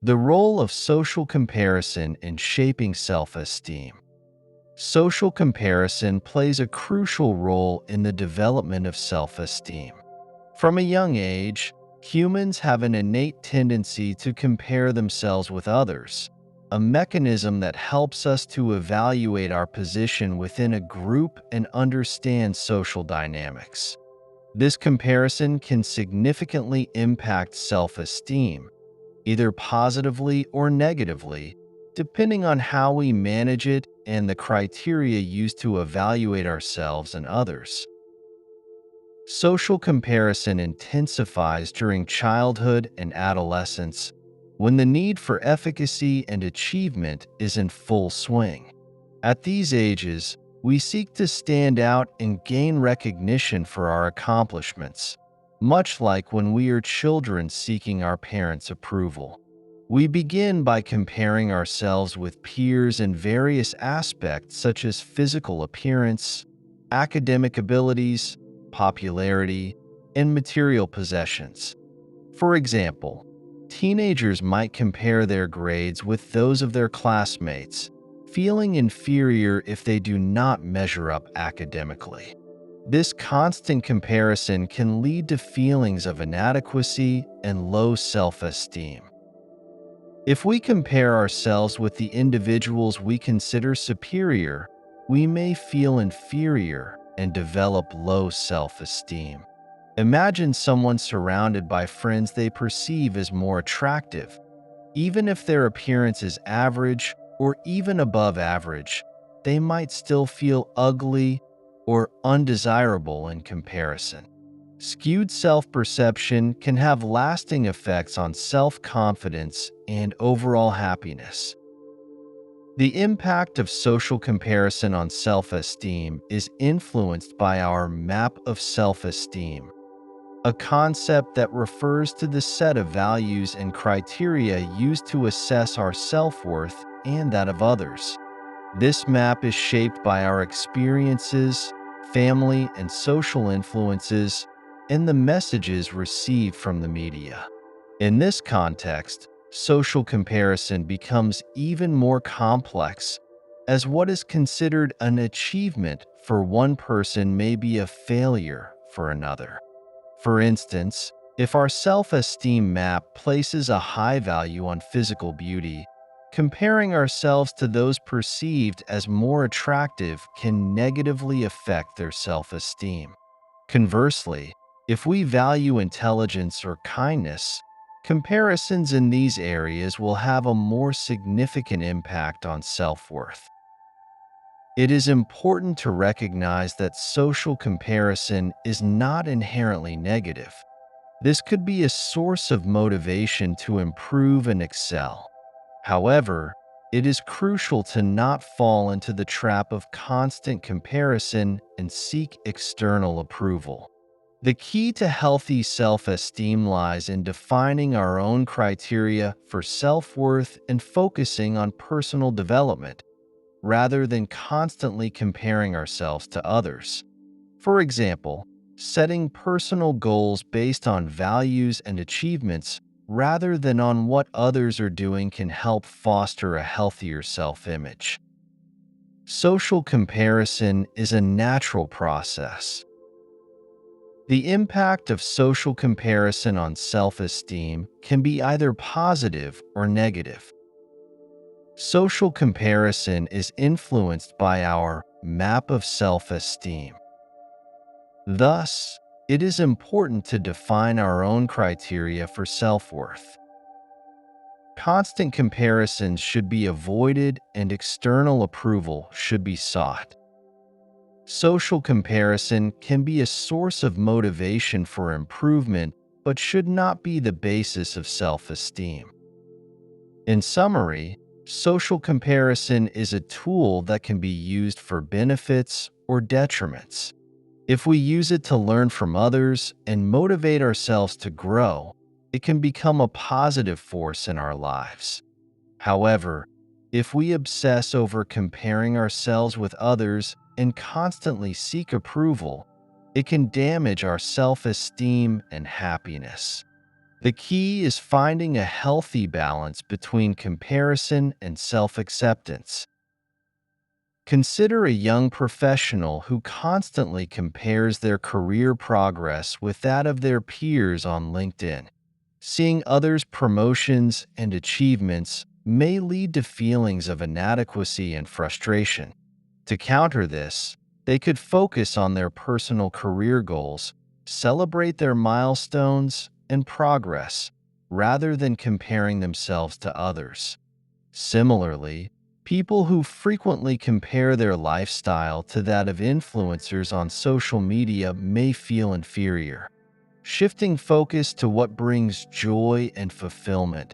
The role of social comparison in shaping self-esteem. Social comparison plays a crucial role in the development of self-esteem. From a young age, humans have an innate tendency to compare themselves with others, a mechanism that helps us to evaluate our position within a group and understand social dynamics. This comparison can significantly impact self-esteem, either positively or negatively, depending on how we manage it and the criteria used to evaluate ourselves and others. Social comparison intensifies during childhood and adolescence when the need for efficacy and achievement is in full swing. At these ages, we seek to stand out and gain recognition for our accomplishments, much like when we are children seeking our parents' approval. We begin by comparing ourselves with peers in various aspects such as physical appearance, academic abilities, popularity, and material possessions. For example, teenagers might compare their grades with those of their classmates, feeling inferior if they do not measure up academically. This constant comparison can lead to feelings of inadequacy and low self-esteem. If we compare ourselves with the individuals we consider superior, we may feel inferior and develop low self-esteem. Imagine someone surrounded by friends they perceive as more attractive. Even if their appearance is average or even above average, they might still feel ugly or undesirable in comparison. Skewed self-perception can have lasting effects on self-confidence and overall happiness. The impact of social comparison on self-esteem is influenced by our map of self-esteem, a concept that refers to the set of values and criteria used to assess our self-worth and that of others. This map is shaped by our experiences, family and social influences, and the messages received from the media. In this context, social comparison becomes even more complex, as what is considered an achievement for one person may be a failure for another. For instance, if our self-esteem map places a high value on physical beauty, comparing ourselves to those perceived as more attractive can negatively affect their self-esteem. Conversely, if we value intelligence or kindness, comparisons in these areas will have a more significant impact on self-worth. It is important to recognize that social comparison is not inherently negative. This could be a source of motivation to improve and excel. However, it is crucial to not fall into the trap of constant comparison and seek external approval. The key to healthy self-esteem lies in defining our own criteria for self-worth and focusing on personal development, rather than constantly comparing ourselves to others. For example, setting personal goals based on values and achievements rather than on what others are doing can help foster a healthier self-image. Social comparison is a natural process. The impact of social comparison on self-esteem can be either positive or negative. Social comparison is influenced by our map of self-esteem. Thus, it is important to define our own criteria for self-worth. Constant comparisons should be avoided and external approval should be sought. Social comparison can be a source of motivation for improvement, but should not be the basis of self-esteem. In summary, social comparison is a tool that can be used for benefits or detriments. If we use it to learn from others and motivate ourselves to grow, it can become a positive force in our lives. However, if we obsess over comparing ourselves with others and constantly seek approval, it can damage our self-esteem and happiness. The key is finding a healthy balance between comparison and self-acceptance. Consider a young professional who constantly compares their career progress with that of their peers on LinkedIn. Seeing others' promotions and achievements may lead to feelings of inadequacy and frustration. To counter this, they could focus on their personal career goals, celebrate their milestones and progress, rather than comparing themselves to others. Similarly, people who frequently compare their lifestyle to that of influencers on social media may feel inferior. Shifting focus to what brings joy and fulfillment,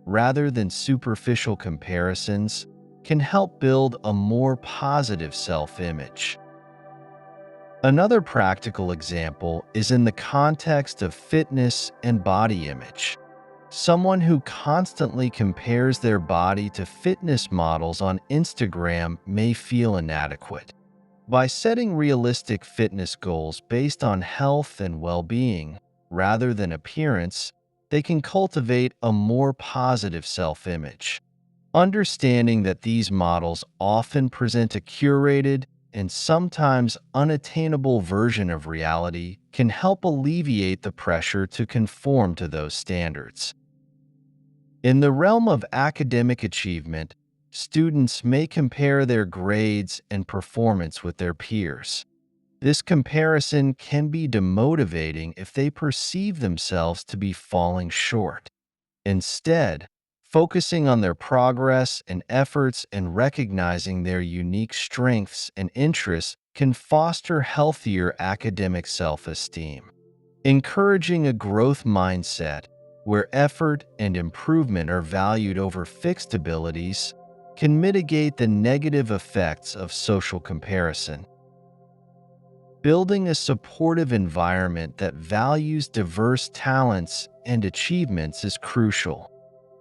rather than superficial comparisons, can help build a more positive self-image. Another practical example is in the context of fitness and body image. Someone who constantly compares their body to fitness models on Instagram may feel inadequate. By setting realistic fitness goals based on health and well-being, rather than appearance, they can cultivate a more positive self-image. Understanding that these models often present a curated and sometimes unattainable version of reality can help alleviate the pressure to conform to those standards. In the realm of academic achievement, students may compare their grades and performance with their peers. This comparison can be demotivating if they perceive themselves to be falling short. Instead, focusing on their progress and efforts and recognizing their unique strengths and interests can foster healthier academic self-esteem. Encouraging a growth mindset where effort and improvement are valued over fixed abilities can mitigate the negative effects of social comparison. Building a supportive environment that values diverse talents and achievements is crucial.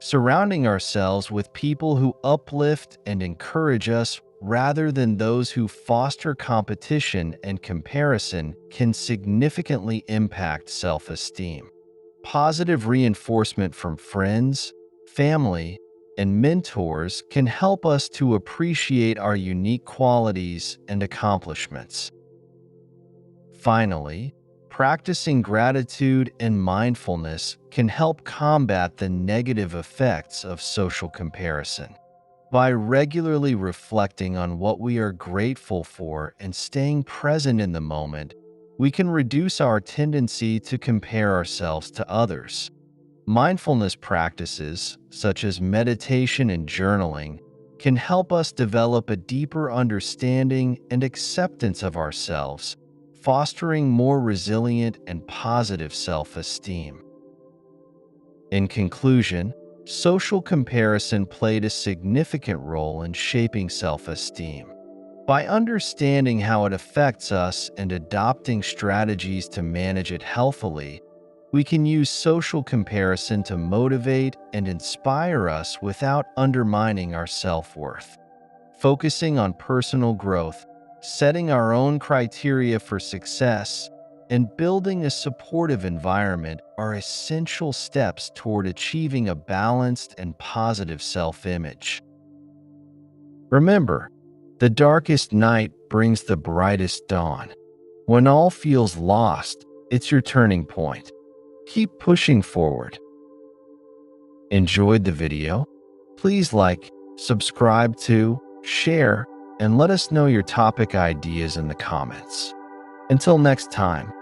Surrounding ourselves with people who uplift and encourage us rather than those who foster competition and comparison can significantly impact self-esteem. Positive reinforcement from friends, family, and mentors can help us to appreciate our unique qualities and accomplishments. Finally, practicing gratitude and mindfulness can help combat the negative effects of social comparison. By regularly reflecting on what we are grateful for and staying present in the moment, we can reduce our tendency to compare ourselves to others. Mindfulness practices, such as meditation and journaling, can help us develop a deeper understanding and acceptance of ourselves, fostering more resilient and positive self-esteem. In conclusion, social comparison played a significant role in shaping self-esteem. By understanding how it affects us and adopting strategies to manage it healthily, we can use social comparison to motivate and inspire us without undermining our self-worth. Focusing on personal growth, setting our own criteria for success, and building a supportive environment are essential steps toward achieving a balanced and positive self-image. Remember, the darkest night brings the brightest dawn. When all feels lost, it's your turning point. Keep pushing forward. Enjoyed the video? Please like, subscribe to, share, and let us know your topic ideas in the comments. Until next time.